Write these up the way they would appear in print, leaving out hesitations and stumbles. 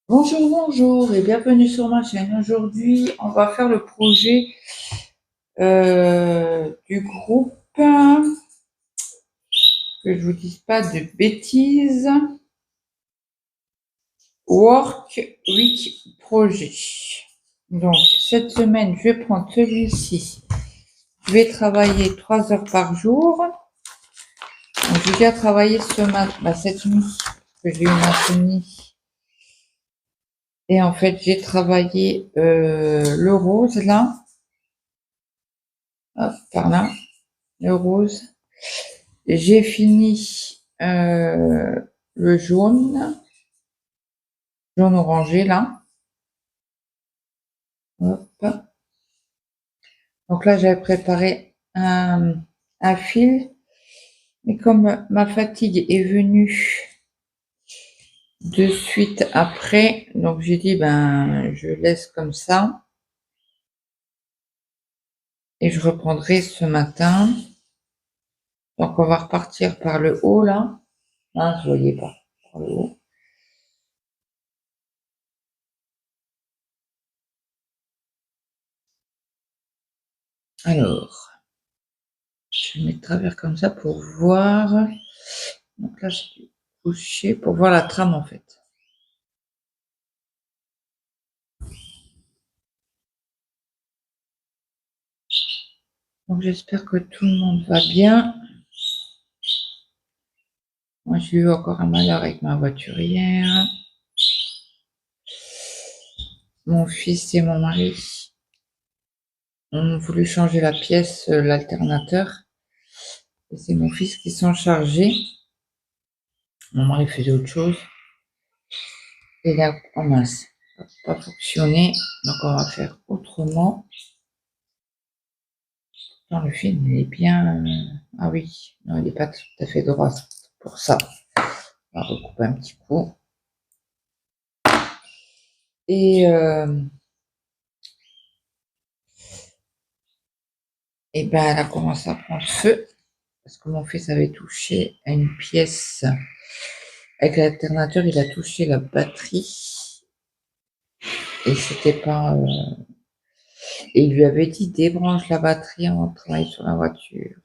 Bonjour, bonjour et bienvenue sur ma chaîne. Aujourd'hui, on va faire le projet du groupe, que je vous dise pas de bêtises, Work Week Project. Donc, cette semaine, je vais prendre celui-ci. Je vais travailler 3 heures par jour. Donc, j'ai déjà travaillé cette nuit, que j'ai eu une insomnie. Et en fait, j'ai travaillé le rose là. Hop, par là. Le rose. J'ai fini le jaune orangé là. Hop. Donc là, j'avais préparé un fil, mais comme ma fatigue est venue de suite après, donc j'ai dit ben je laisse comme ça et je reprendrai ce matin. Donc on va repartir par le haut là. Hein, je voyais pas par le haut. Alors, je vais mettre de travers comme ça pour voir. Donc là, j'ai couché pour voir la trame en fait. Donc j'espère que tout le monde va bien. Moi, j'ai eu encore un malheur avec ma voiture hier. Mon fils et mon mari ont voulu changer la pièce, l'alternateur. Et c'est mon fils qui s'en chargeait. Mon mari faisait autre chose. Et là, oh mince, ça n'a pas fonctionné. Donc on va faire autrement. Dans le film, il est bien. Ah oui, non, il n'est pas tout à fait droit pour ça. On va recouper un petit coup. Et ben, elle a commencé à prendre feu parce que mon fils avait touché à une pièce avec l'alternateur, il a touché la batterie et c'était pas. Et il lui avait dit débranche la batterie avant de travailler sur la voiture.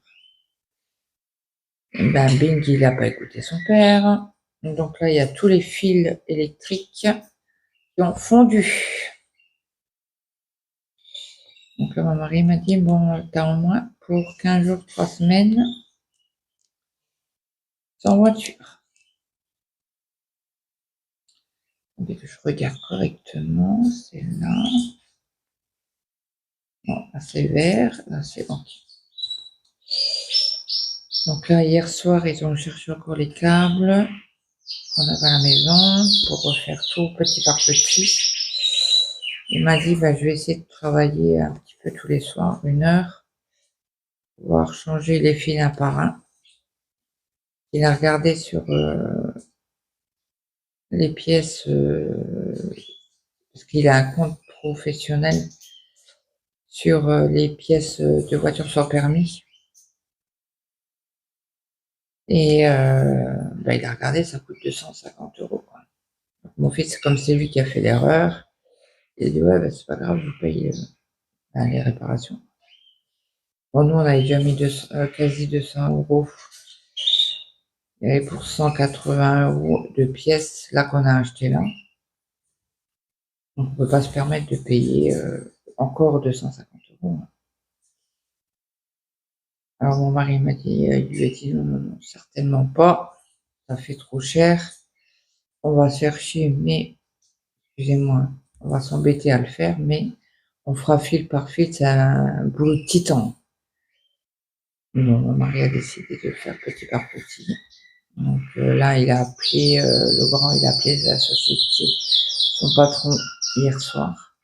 Et ben bing, il n'a pas écouté son père. Donc là, il y a tous les fils électriques qui ont fondu. Donc là, mon mari m'a dit bon, t'as au moins pour 15 jours, 3 semaines sans voiture. Dès que je regarde correctement, c'est là. Bon, là c'est vert, là c'est bon. Donc là, hier soir, ils ont cherché encore les câbles qu'on avait à la maison pour refaire tout petit par petit. Il m'a dit, bah, je vais essayer de travailler un petit peu tous les soirs, 1 heure, pouvoir changer les fils un par un. Il a regardé sur les pièces, parce qu'il a un compte professionnel sur les pièces de voiture sans permis. Et bah, il a regardé, ça coûte 250 €. Quoi. Donc, mon fils, comme c'est lui qui a fait l'erreur, il a dit ouais, bah, c'est pas grave, je vous paye les réparations. Bon, nous, on avait déjà mis quasi 200 €. Et pour 180 € de pièces, là, qu'on a acheté là. Donc, on peut pas se permettre de payer encore 250 €. Alors, mon mari m'a dit, il lui a dit non, non, non, certainement pas. Ça fait trop cher. On va chercher, mais, excusez-moi, on va s'embêter à le faire, mais on fera fil par fil, c'est un boulot de titan. Non, mon mari a décidé de le faire petit par petit. Donc là, il a appelé, le grand, il a appelé la société, son patron, hier soir.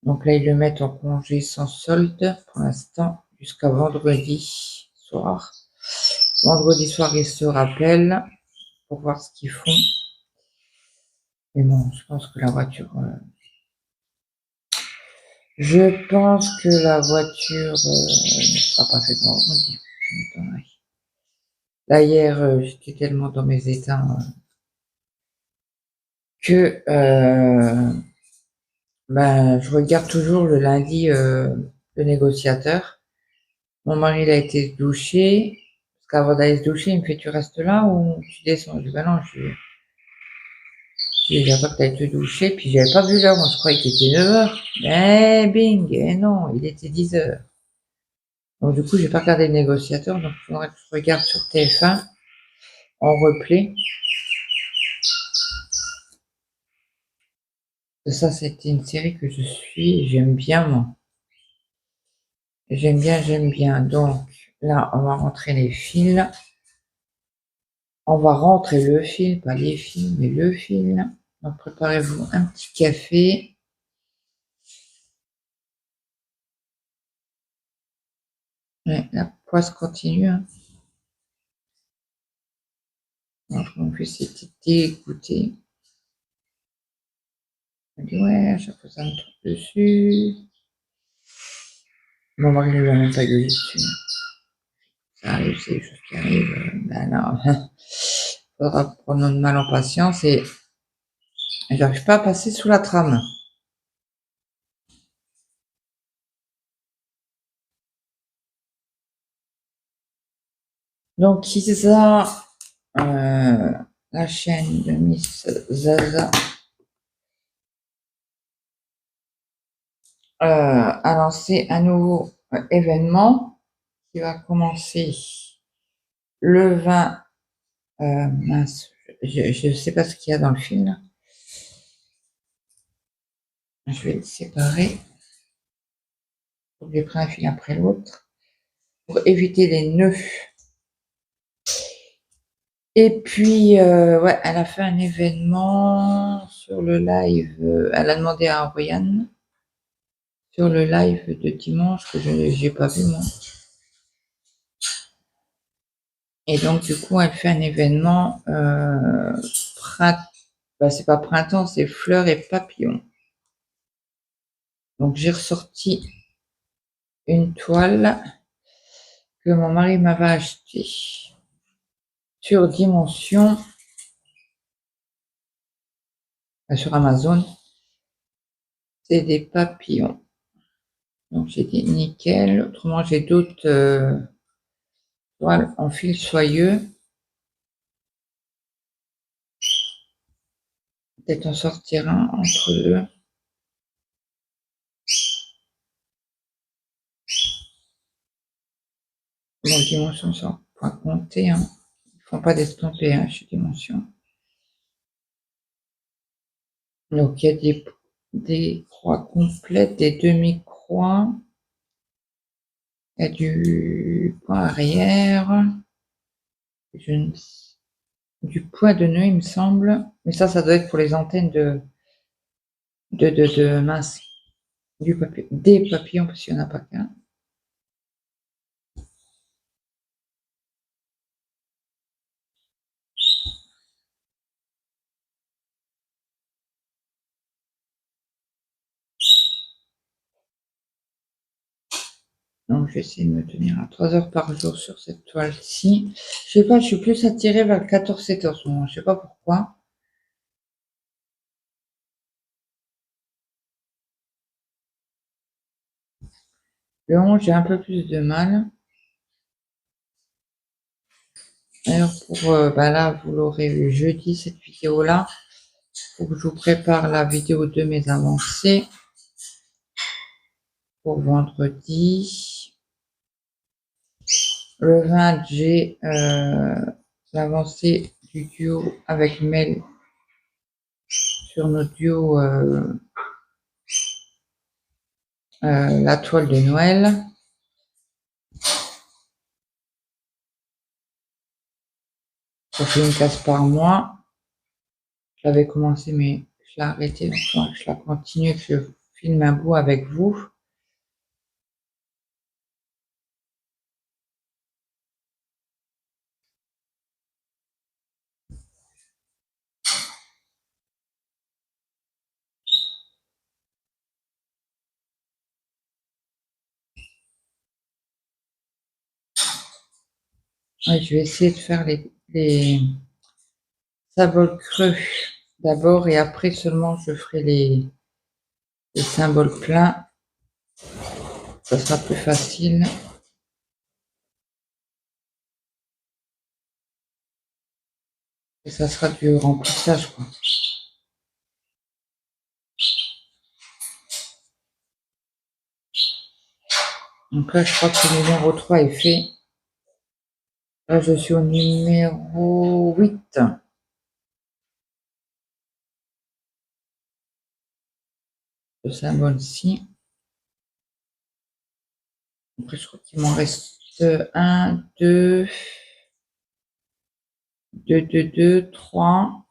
Donc là, ils le mettent en congé sans solde pour l'instant jusqu'à vendredi soir. Vendredi soir, ils se rappellent pour voir ce qu'ils font. Mais bon, je pense que la voiture, ne sera pas faite vendredi. Ça m'étonnerait. Là, hier, j'étais tellement dans mes états que je regarde toujours le lundi le négociateur. Mon mari, il a été se doucher. Parce qu'avant d'aller se doucher, il me fait: tu restes là ou tu descends? Je dis: bah non, j'attends que tu ailles te doucher. Puis j'avais pas vu l'heure, moi je croyais qu'il était 9h. Eh bing, eh non, il était 10h. Donc du coup, j'ai pas regardé le négociateur, donc il faudrait que je regarde sur TF1 en replay. Ça, c'était une série que je suis, j'aime bien moi. J'aime bien, j'aime bien. Donc là, on va rentrer les fils. On va rentrer le fil, pas les fils, mais le fil. Donc préparez-vous un petit café. Ouais, la poisse continue. Hein. Donc, mon fils était dégoûté. Il m'a dit: ouais, à chaque fois ça me tombe dessus. Mon mari ne lui a même pas gueulé dessus. Ça arrive, c'est des choses qui arrivent. Ben non, faudra prendre notre mal en patience et j'arrive pas à passer sous la trame. Donc Isa, la chaîne de Miss Zaza, a lancé un nouveau événement qui va commencer le 20. Mince, je sais pas ce qu'il y a dans le film. Là. Je vais le séparer. Faut que j'ai pris un fil après l'autre pour éviter les nœuds. Et puis, ouais, elle a fait un événement sur le live. Elle a demandé à Oriane sur le live de dimanche que je n'ai pas vu moi. Et donc, du coup, elle fait un événement c'est pas printemps, c'est fleurs et papillons. Donc, j'ai ressorti une toile que mon mari m'avait achetée sur Dimension, sur Amazon. C'est des papillons. Donc, j'ai dit nickel. Autrement, j'ai d'autres toiles en fil soyeux. Peut-être en sortir un entre deux. Bon, Dimension, sans point compter. Hein. Ils font pas d'estampés hein, chez Dimension. Donc, il y a des croix complètes, des demi-croix. Il y a du point arrière. Du point de nœud, il me semble. Mais ça doit être pour les antennes de mince. Des papillons, parce qu'il n'y en a pas qu'un. Donc, je vais essayer de me tenir à 3 heures par jour sur cette toile-ci. Je sais pas, je suis plus attirée vers le 14-7 en ce moment. Je sais pas pourquoi. Le 11, j'ai un peu plus de mal. D'ailleurs, là, vous l'aurez vu jeudi, cette vidéo-là. Faut que je vous prépare la vidéo de mes avancées. Pour vendredi. Le 20, j'ai l'avancée du duo avec Mel sur notre duo la toile de Noël. Ça fait une case par mois. Je l'avais commencé mais je l'ai arrêté, donc je la continue, que je filme un bout avec vous. Ouais, je vais essayer de faire les symboles creux d'abord et après seulement je ferai les symboles pleins. Ça sera plus facile. Et ça sera du remplissage, quoi. Donc là, je crois que le numéro 3 est fait. Là, je suis au numéro 8. Le symbole-ci. Après, je crois qu'il m'en reste 1, 2, 3.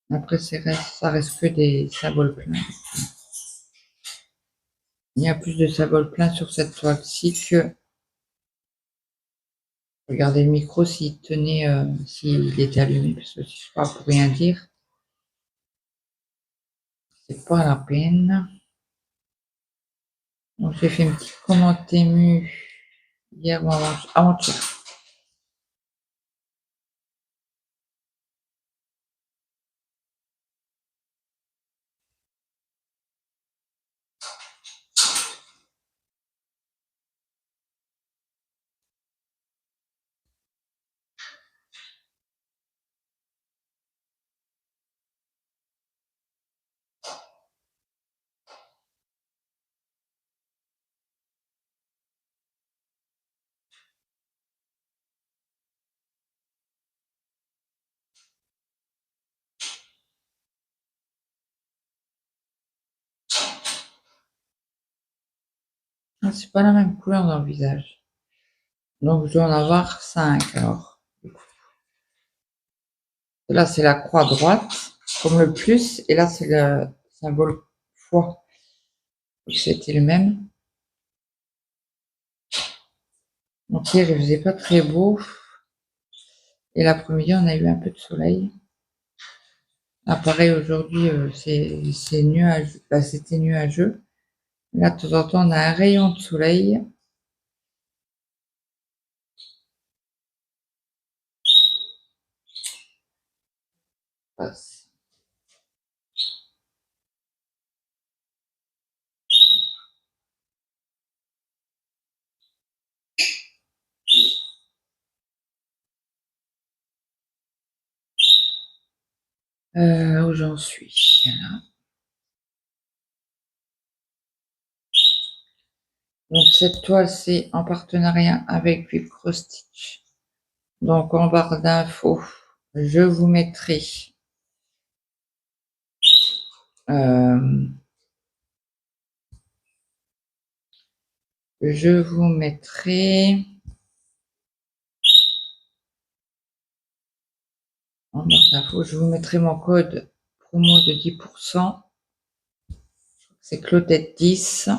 Après, ça reste que des symboles pleins. Il y a plus de symboles pleins sur cette toile-ci que... Regardez le micro s'il tenait, s'il était allumé, parce que si je parle pour rien dire, c'est pas la peine. Donc j'ai fait une petite commande Temu hier ou avant-hier. Ah, c'est pas la même couleur dans le visage. Donc je dois en avoir 5 alors. Là c'est la croix droite, comme le plus, et là c'est le symbole foi. C'était le même. Donc hier il faisait pas très beau. Et l'après-midi on a eu un peu de soleil. Ah, pareil aujourd'hui c'est nuageux. Là c'était nuageux. Là de temps en temps on a un rayon de soleil. Passe. Où j'en suis. Voilà. Donc cette toile c'est en partenariat avec Velcro Stitch. Donc en barre d'infos, je vous mettrai euh, je vous mettrai en barre d'infos, je vous mettrai mon code promo de 10%. C'est Claudette 10.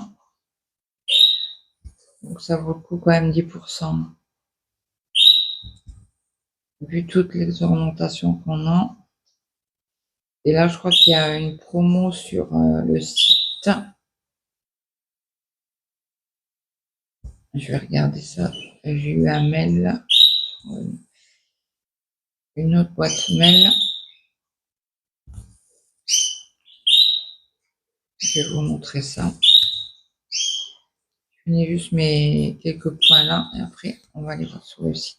Donc ça vaut le coup quand même 10%. Vu toutes les ornementations qu'on a. Et là, je crois qu'il y a une promo sur le site. Je vais regarder ça. J'ai eu un mail, une autre boîte mail. Je vais vous montrer ça. Je finis juste mes quelques points là et après on va aller voir sur le site.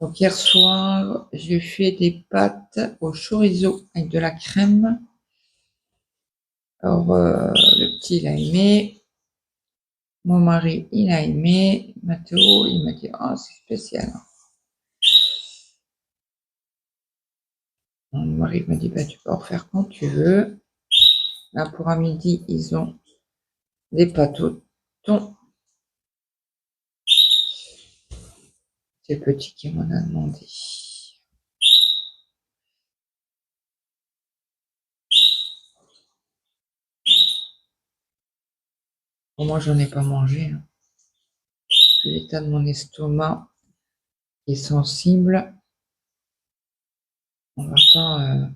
Donc hier soir, j'ai fait des pâtes au chorizo avec de la crème. Alors le petit il a aimé, mon mari il a aimé, Mathéo il m'a dit oh c'est spécial. Mon mari m'a dit bah tu peux en faire quand tu veux. Là pour à midi ils ont des pâtes au thon. C'est le petit qui m'en a demandé. Bon, moi j'en ai pas mangé. Hein. l'état de mon estomac qui est sensible, on va pas...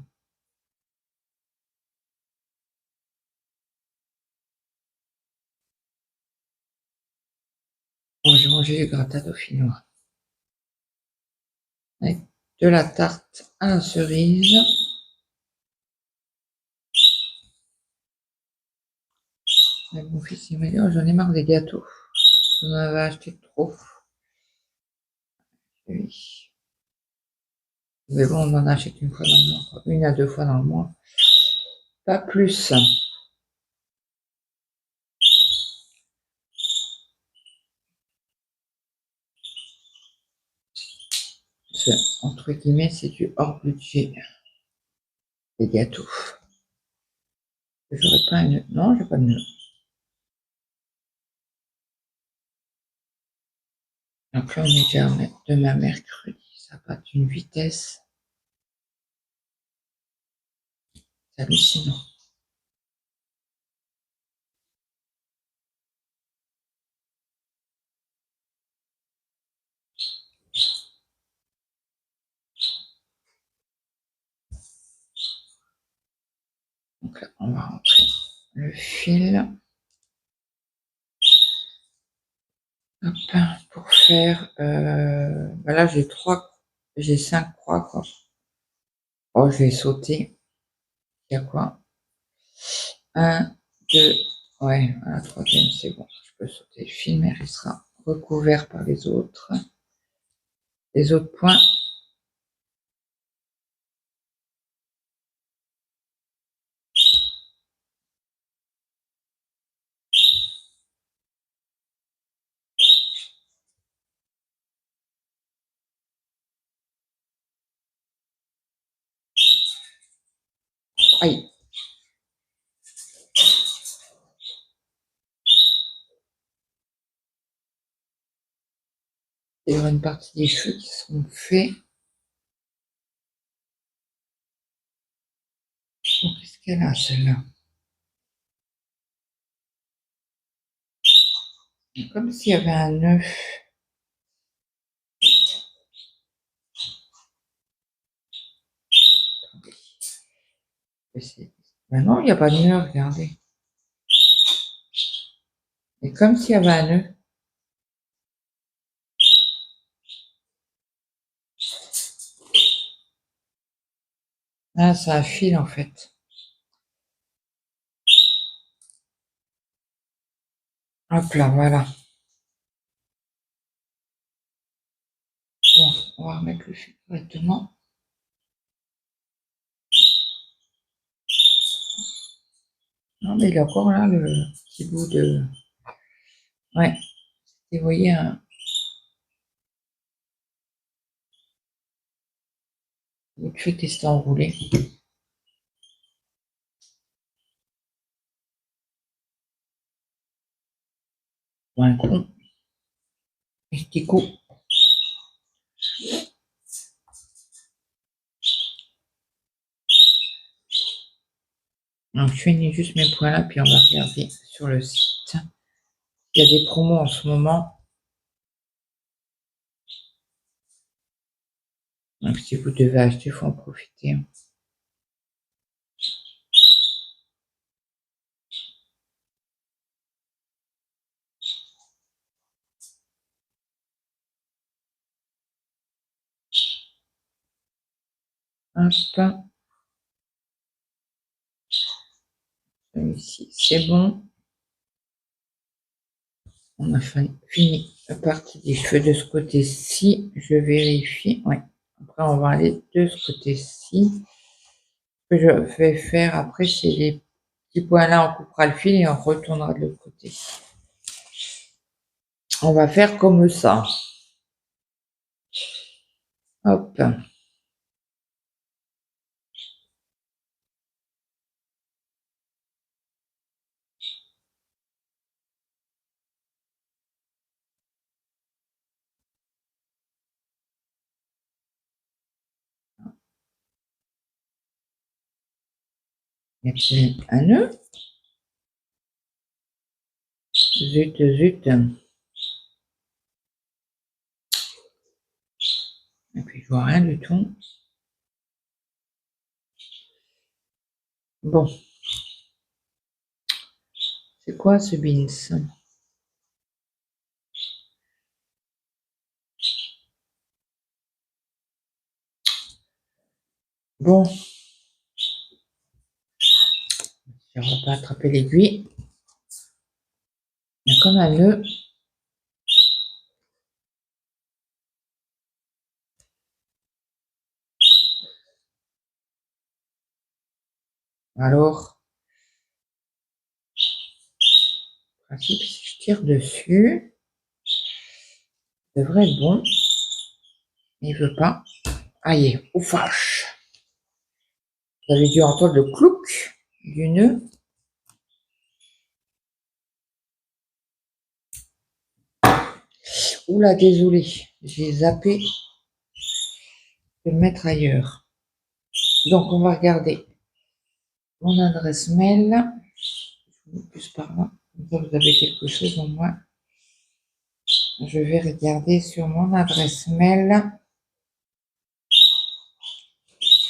Bon, j'ai mangé du gratin dauphinois avec de la tarte à la cerise. Mais mon fils, il m'a dit, oh, j'en ai marre des gâteaux. J'en avais acheté trop. Oui. Mais bon, on en achète une fois dans le mois, une à deux fois dans le mois. Pas plus. Entre guillemets, c'est du hors budget. Les gâteaux. J'aurais pas un nœud. Non, j'ai pas de nœud. Donc là, on est déjà demain mercredi. Ça va d'une vitesse. C'est hallucinant. Donc là, on va rentrer le fil. Hop, pour faire... là, j'ai 5 croix, quoi. Oh, je vais sauter. Il y a quoi? 1, 2, ouais, la troisième, c'est bon. Je peux sauter le fil, mais il sera recouvert par les autres points. Aïe. Il y aura une partie des cheveux qui seront faits. Qu'est-ce qu'elle a, celle-là? Comme s'il y avait un œuf. Ben non, il n'y a pas de nœud, regardez. Et comme s'il y avait un nœud. Ah, c'est un fil, en fait. Hop là, voilà. Bon, on va remettre le fil correctement. Non, mais il est encore là, le petit bout de... Ouais. Et vous voyez, le fil qui s'est enroulé. Un con. Petit coup. Donc, je finis juste mes points là, puis on va regarder sur le site. Il y a des promos en ce moment. Donc, si vous devez acheter, il faut en profiter. Hop. Celui-ci, c'est bon. On a fini la partie des cheveux de ce côté-ci. Je vérifie. Oui. Après, on va aller de ce côté-ci. Ce que je vais faire après, c'est les petits points là, on coupera le fil et on retournera de l'autre côté. On va faire comme ça. Hop. Mettre un nœud. Zut, zut. Et puis, je vois rien du tout. Bon. C'est quoi ce beans? Bon. Je ne vais pas attraper l'aiguille. Il y a comme un nœud. Alors, principe, si je tire dessus, ça devrait être bon. Il veut pas. Aïe, ou vache. Vous avez dû entendre le clouc du nœud. Oula, désolé, j'ai zappé de le mettre ailleurs. Donc, on va regarder mon adresse mail. Plus par là. Comme ça, vous avez quelque chose en moins. Je vais regarder sur mon adresse mail.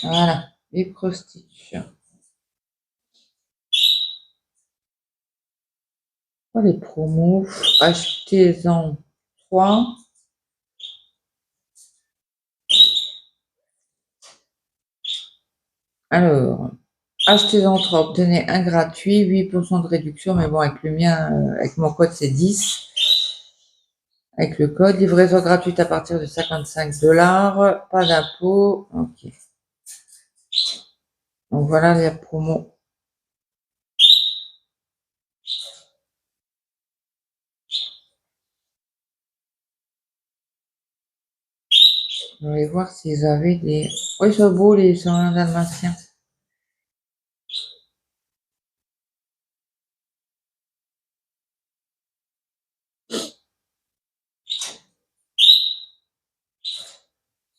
Voilà, les Stitch. Oh, les promos. Achetez-en 3. Alors, achetez-en 3, obtenez un gratuit, 8% de réduction, mais bon, avec le mien, avec mon code, c'est 10. Avec le code, livraison gratuite à partir de 55$, pas d'impôt. Ok. Donc voilà les promos. Je vais voir s'ils avaient des... Oui, ils sont beaux les Syriens dalmatiens.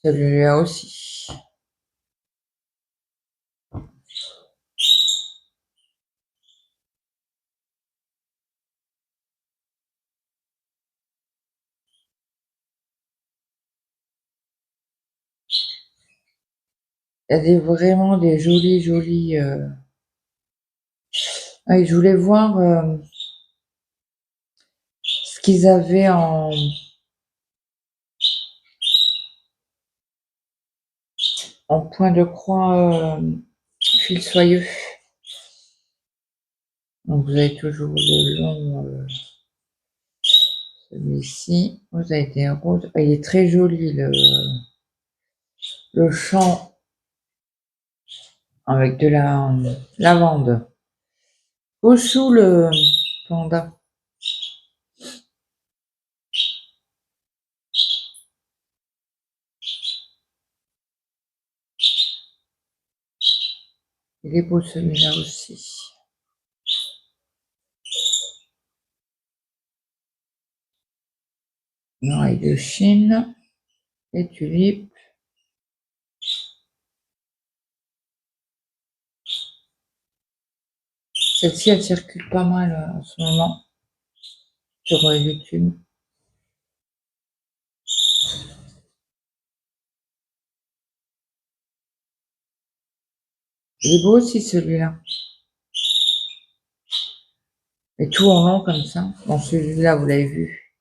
Celui-là aussi. Il y a vraiment des jolis. Ah, je voulais voir ce qu'ils avaient en point de croix fil soyeux. Donc vous avez toujours le long, celui-ci. Vous avez des roses. Ah, il est très joli le champ avec de la lavande. Au-dessous le panda. Il est beau celui-là aussi. Noailles de Chine. Les tulipes. Celle-ci, elle circule pas mal en ce moment sur YouTube. Il est beau aussi celui-là. Et tout en long comme ça. Bon, celui-là, vous l'avez vu.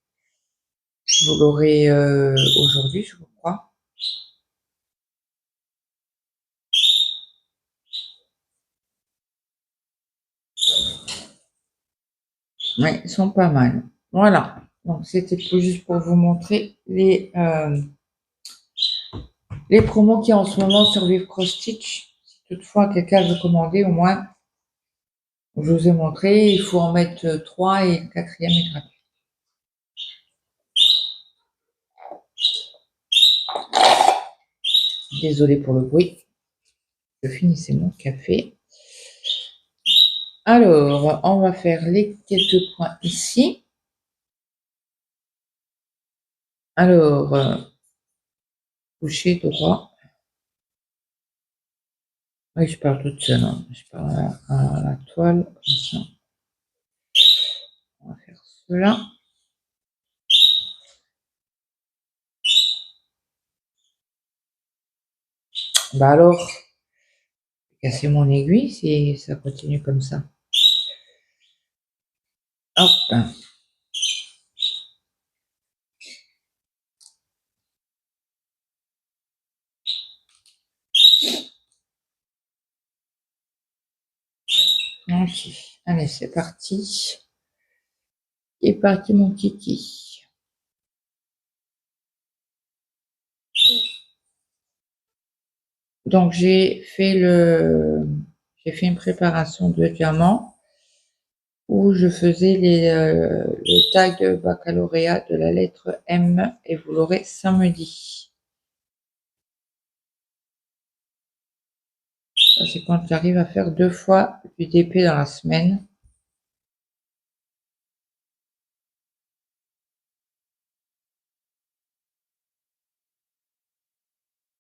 Vous l'aurez aujourd'hui, je crois. Oui, ils sont pas mal. Voilà. Donc, c'était juste pour vous montrer les promos qu'il y a en ce moment sur Vive Cross Stitch. Si toutefois quelqu'un veut commander, au moins, je vous ai montré. Il faut en mettre 3 et le quatrième est gratuit. Désolée pour le bruit. Je finissais mon café. Alors, on va faire les quelques points ici. Alors, coucher droit. Oui, je parle toute seule. Hein. Je parle à la toile. Comme ça. On va faire cela. Bah alors, casser mon aiguille si ça continue comme ça. Hop. Ok. Allez, c'est parti. C'est parti, mon kiki. Donc, j'ai fait une préparation de diamant où je faisais le tag baccalauréat de la lettre M et vous l'aurez samedi. Ça, c'est quand j'arrive à faire 2 fois du DP dans la semaine.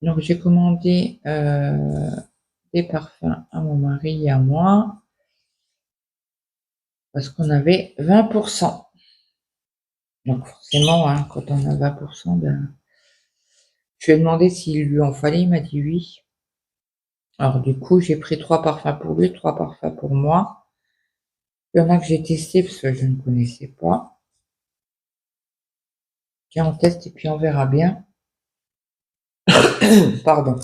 Donc, j'ai commandé des parfums à mon mari et à moi parce qu'on avait 20%. Donc, forcément, hein, quand on a 20%, ben, je lui ai demandé s'il lui en fallait, il m'a dit oui. Alors, du coup, j'ai pris 3 parfums pour lui, 3 parfums pour moi. Il y en a que j'ai testé parce que je ne connaissais pas. Tiens, on teste et puis on verra bien. Pardon.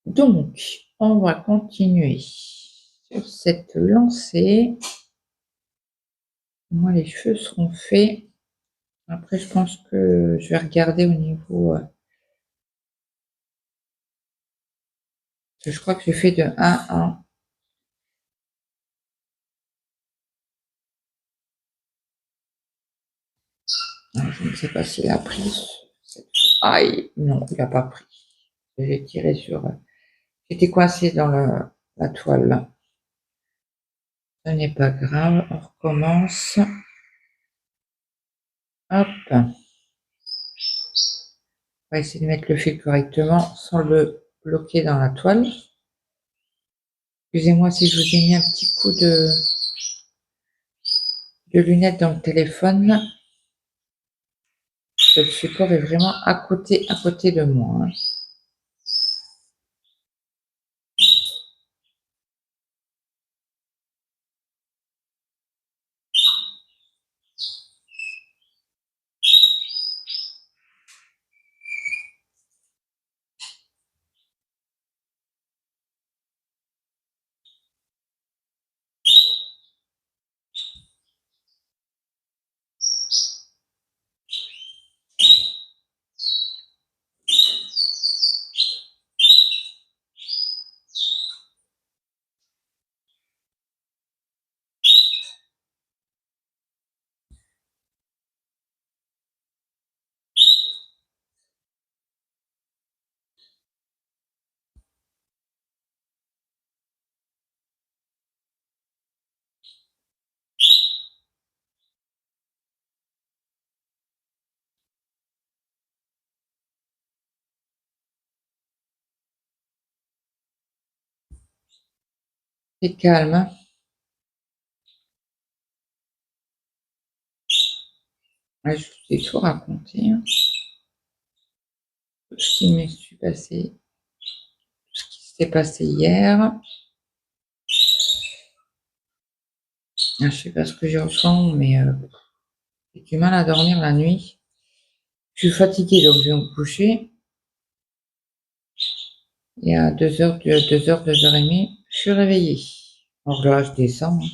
Donc, on va continuer sur cette lancée. Moi, les cheveux seront faits. Après, je pense que je vais regarder au niveau. Je crois que j'ai fait de 1 à 1. Je ne sais pas s'il a pris. Aïe, non, il n'a pas pris. J'ai tiré sur. J'étais coincée dans la toile. Ce n'est pas grave, on recommence. Hop. On va essayer de mettre le fil correctement sans le bloquer dans la toile. Excusez-moi si je vous ai mis un petit coup de lunettes dans le téléphone. Le support est vraiment à côté de moi. Hein. C'est calme. Hein. Ouais, je vous ai tout raconté. Hein. Ce qui me suis passé, ce qui s'est passé hier. Je ne sais pas ce que je ressens, mais j'ai du mal à dormir la nuit. Je suis fatiguée, donc je vais me coucher. Et à 2h, 2h30, je suis réveillée. Alors là, je descends. Hein.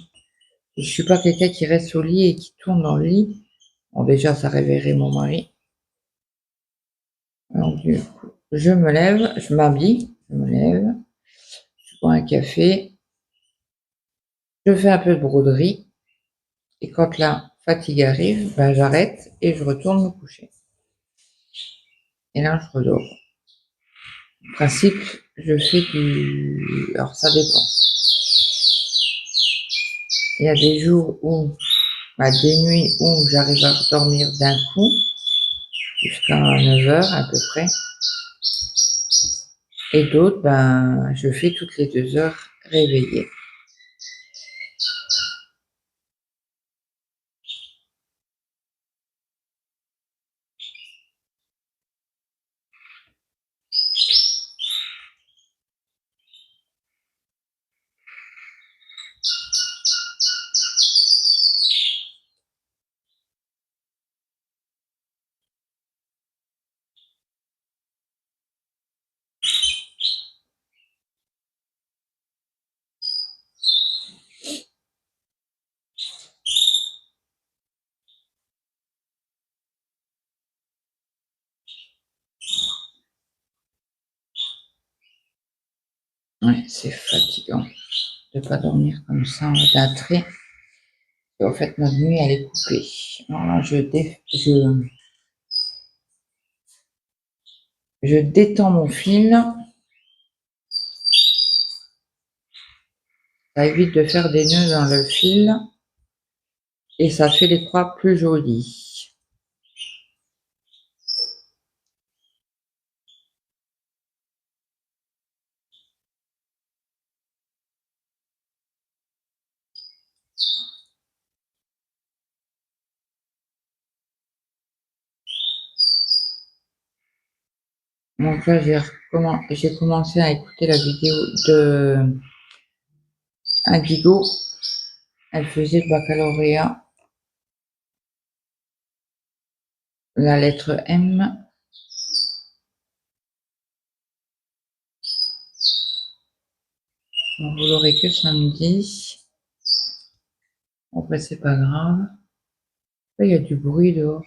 Je suis pas quelqu'un qui reste au lit et qui tourne dans le lit. Bon, déjà, ça réveillerait mon mari. Alors, du coup, je me lève, je m'habille, je me lève, je bois un café, je fais un peu de broderie. Et quand la fatigue arrive, ben, j'arrête et je retourne me coucher. Et là, je redors. En principe, je fais du... Alors, ça dépend. Il y a des jours où, des nuits où j'arrive à dormir d'un coup, jusqu'à 9h à peu près. Et d'autres, ben, je fais toutes les 2 heures réveillée. Ouais, c'est fatigant de ne pas dormir comme ça d'un trait. Et en fait, notre nuit, elle est coupée. Alors là, je détends mon fil. Ça évite de faire des nœuds dans le fil. Et ça fait les croix plus jolies. Donc là, j'ai commencé à écouter la vidéo de Indigo. Elle faisait le baccalauréat. La lettre M. Donc, vous l'aurez que samedi. Après, c'est pas grave. Là, il y a du bruit dehors.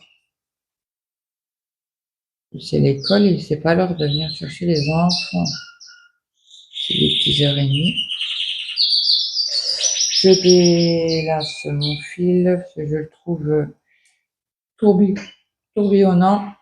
C'est l'école et c'est pas l'heure de venir chercher les enfants. C'est les 10h30. Je délace mon fil, parce que je le trouve tourbillonnant.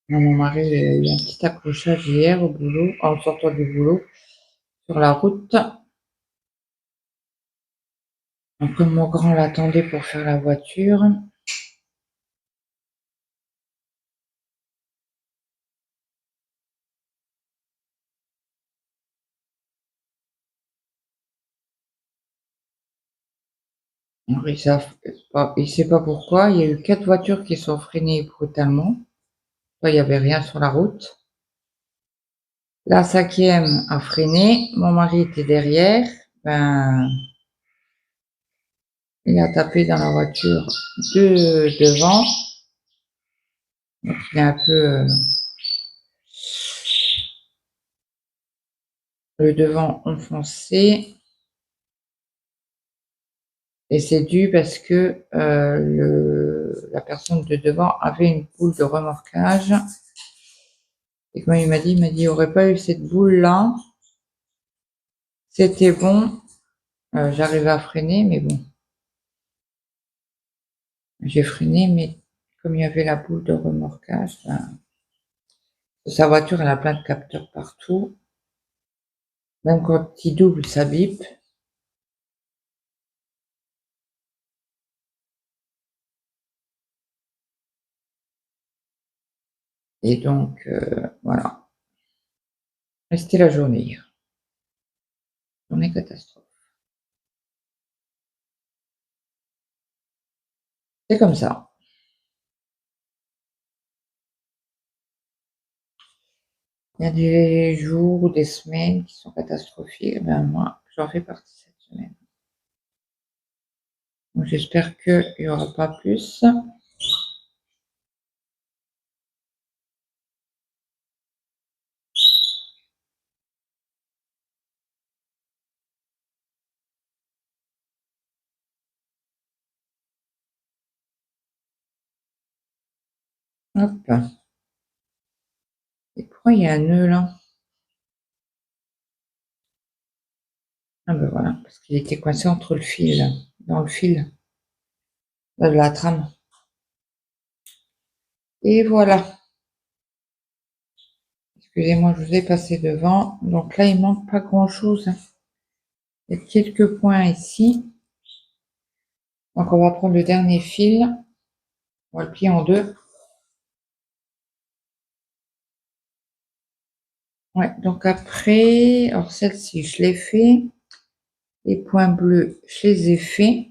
Mon mari a eu un petit accrochage hier au boulot, en sortant du boulot, sur la route. Donc, comme mon grand l'attendait pour faire la voiture, il sait pas pourquoi. Il y a eu 4 voitures qui sont freinées brutalement. Il n'y avait rien sur la route. La 5e a freiné. Mon mari était derrière. Ben, il a tapé dans la voiture de devant. Donc, il est un peu le devant enfoncé. Et c'est dû parce que la personne de devant avait une boule de remorquage. Et comme il m'a dit, il n'y aurait pas eu cette boule-là. C'était bon. J'arrivais à freiner, mais bon. J'ai freiné, mais comme il y avait la boule de remorquage, ben, sa voiture, elle a plein de capteurs partout. Même quand il double, ça bip. Et donc, voilà. Et c'était la journée hier. Journée catastrophe. C'est comme ça. Il y a des jours ou des semaines qui sont catastrophiques. Ben moi, j'en fais partie cette semaine. Donc j'espère qu'il n'y aura pas plus. Hop. Et pourquoi il y a un nœud là? Ah ben voilà, parce qu'il était coincé entre le fil, dans le fil de la trame. Et voilà. Excusez-moi, je vous ai passé devant. Donc là, il manque pas grand-chose. Il y a quelques points ici. Donc on va prendre le dernier fil. On va le plier en deux. Ouais, donc après, alors celle-ci, je l'ai fait. Les points bleus, je les ai faits.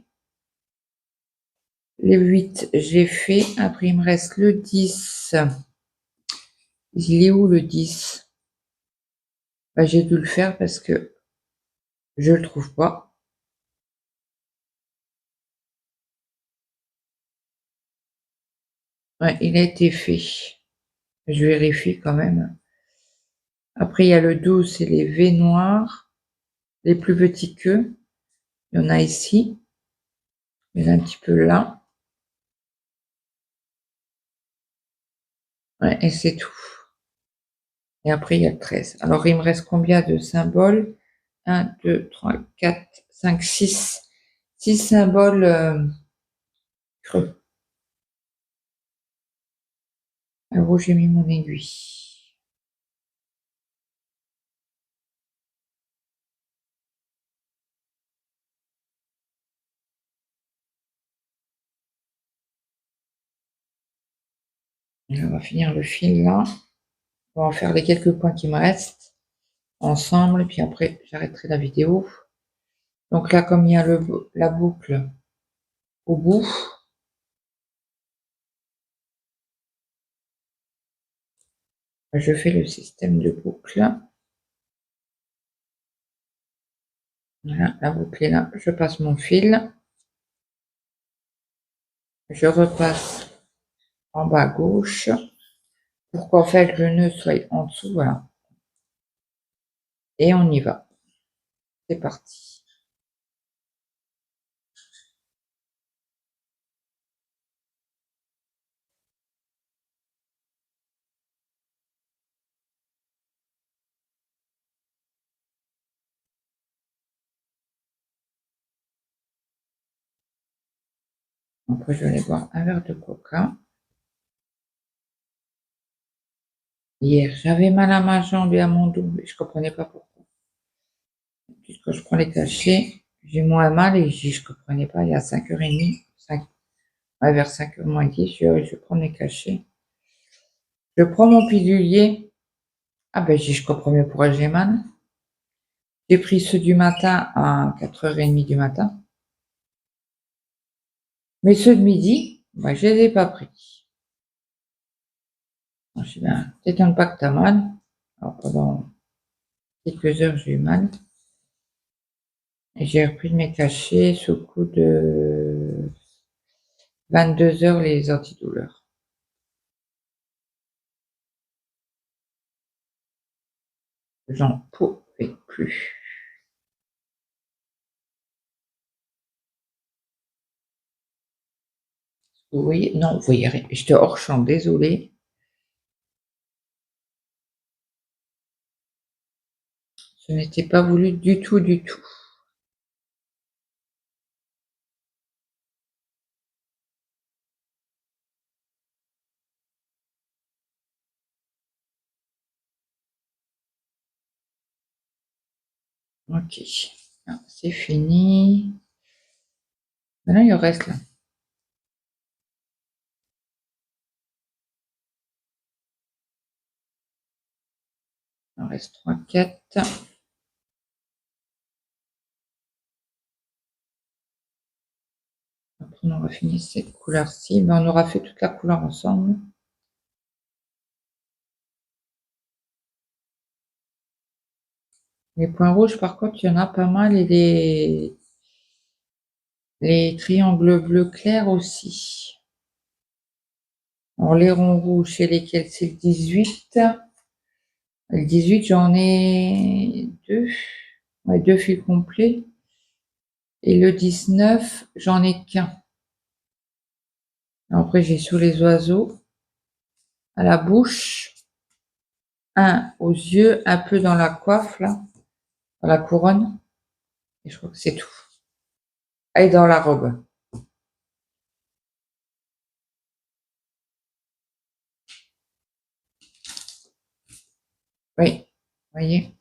Les 8, j'ai fait. Après, il me reste le 10. Il est où le 10? Bah, j'ai dû le faire parce que je le trouve pas. Ouais, il a été fait. Je vérifie quand même. Après, il y a le 12, c'est les V noirs, les plus petits queues. Il y en a ici. Il y en a un petit peu là. Ouais, et c'est tout. Et après, il y a le 13. Alors, il me reste combien de symboles? 1, 2, 3, 4, 5, 6. 6 symboles creux. Alors, où j'ai mis mon aiguille? On va finir le fil là. On va en faire les quelques points qui me restent ensemble. Et puis après, j'arrêterai la vidéo. Donc là, comme il y a la boucle au bout, je fais le système de boucle. Voilà, la boucle est là. Je passe mon fil. Je repasse en bas à gauche pour qu'en fait le nœud soit en dessous. Voilà. Et on y va. C'est parti. Après, je vais aller boire un verre de coca. Hier, j'avais mal à ma jambe et à mon dos, mais je ne comprenais pas pourquoi. Quand je prends les cachets, j'ai moins mal et je ne comprenais pas. Il y a 5h30, vers 5h moins 10, je prends mes cachets. Je prends mon pilulier. Ah ben, je comprends mieux pourquoi j'ai mal. J'ai pris ceux du matin à 4h30 du matin. Mais ceux de midi, ben, je ne les ai pas pris. Je dis, ben, peut-être un pas que t'as mal. Alors, pendant quelques heures, j'ai eu mal. Et j'ai repris mes cachets sous le coup de 22h les antidouleurs. J'en pouvais plus. Oui, non, vous voyez rien. J'étais hors champ, désolée. Ce n'était pas voulu du tout, du tout. Ok. Ah, c'est fini. Maintenant, il reste là. Il en reste 3, 4. Après, on aura fini cette couleur-ci. Ben, on aura fait toute la couleur ensemble. Les points rouges, par contre, il y en a pas mal. Et les triangles bleu clair aussi. Alors, les ronds rouges, c'est lesquels? C'est le 18. Le 18, j'en ai 2. Ouais, 2 fils complets. Et le 19, j'en ai qu'un. Après, j'ai sous les oiseaux, à la bouche, un aux yeux, un peu dans la coiffe, là, dans la couronne. Et je crois que c'est tout. Et dans la robe. Oui, vous voyez,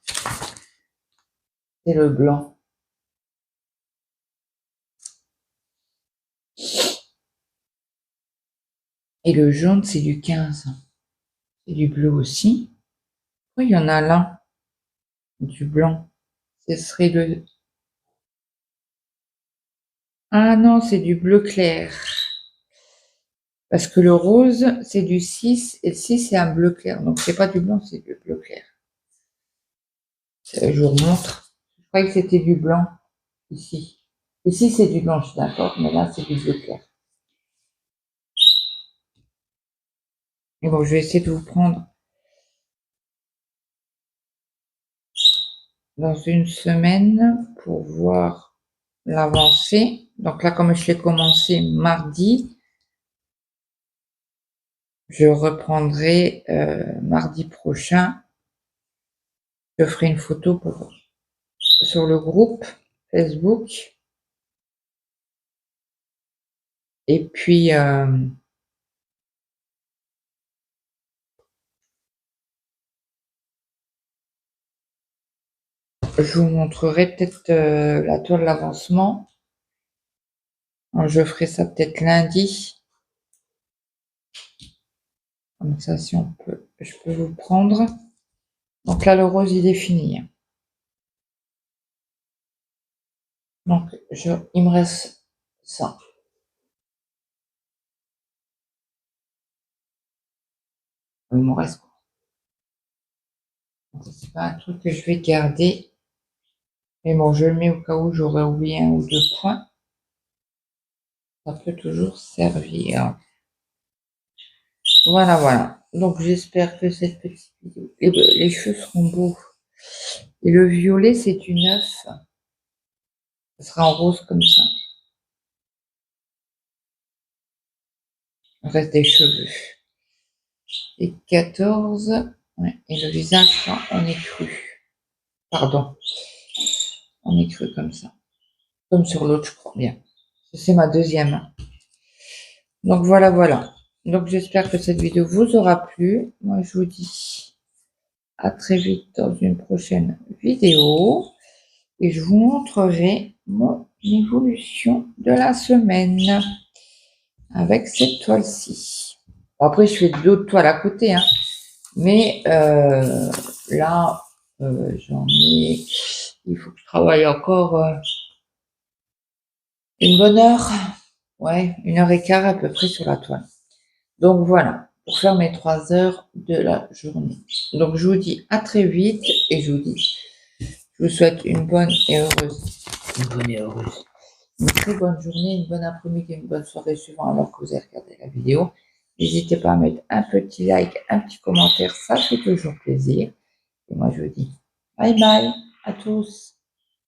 c'est le blanc. Et le jaune, c'est du 15. C'est du bleu aussi. Oui, il y en a là, du blanc. Ce serait le... Ah non, c'est du bleu clair. Parce que le rose, c'est du 6 et le 6, c'est un bleu clair. Donc, c'est pas du blanc, c'est du bleu clair. Je vous remontre. Je croyais que c'était du blanc ici. Ici, c'est du blanc, je suis d'accord, mais là, c'est du bleu clair. Et bon, je vais essayer de vous prendre dans une semaine pour voir l'avancée. Donc là, comme je l'ai commencé mardi, je reprendrai mardi prochain. Je ferai une photo sur le groupe Facebook. Et puis, je vous montrerai peut-être la toile d'avancement. Je ferai ça peut-être lundi. Comme ça, si on peut, je peux vous prendre. Donc là, le rose, il est fini. Donc, il me reste ça. Il me reste quoi? C'est pas un truc que je vais garder. Mais bon, je le mets au cas où j'aurais oublié un ou deux points. Ça peut toujours servir. Voilà, voilà. Donc, j'espère que cette petite vidéo... Les cheveux seront beaux. Et le violet, c'est du 9. Ce sera en rose comme ça. Il reste des cheveux. Et 14. Ouais, et le visage sera en écru. Pardon. En écru comme ça. Comme sur l'autre, je crois bien. C'est ma deuxième. Donc voilà, voilà. Donc j'espère que cette vidéo vous aura plu. Moi, je vous dis à très vite dans une prochaine vidéo. Et je vous montrerai mon évolution de la semaine avec cette toile-ci. Bon, après, je fais d'autres toiles à côté, hein. Mais là, j'en ai... Il faut que je travaille encore une bonne heure. Ouais, 1h15 à peu près sur la toile. Donc voilà, pour faire mes 3 heures de la journée. Donc je vous dis à très vite et je vous souhaite une bonne et heureuse, une très bonne journée, une bonne après-midi, une bonne soirée suivant alors que vous avez regardé la vidéo. N'hésitez pas à mettre un petit like, un petit commentaire, ça fait toujours plaisir. Et moi je vous dis bye bye à tous.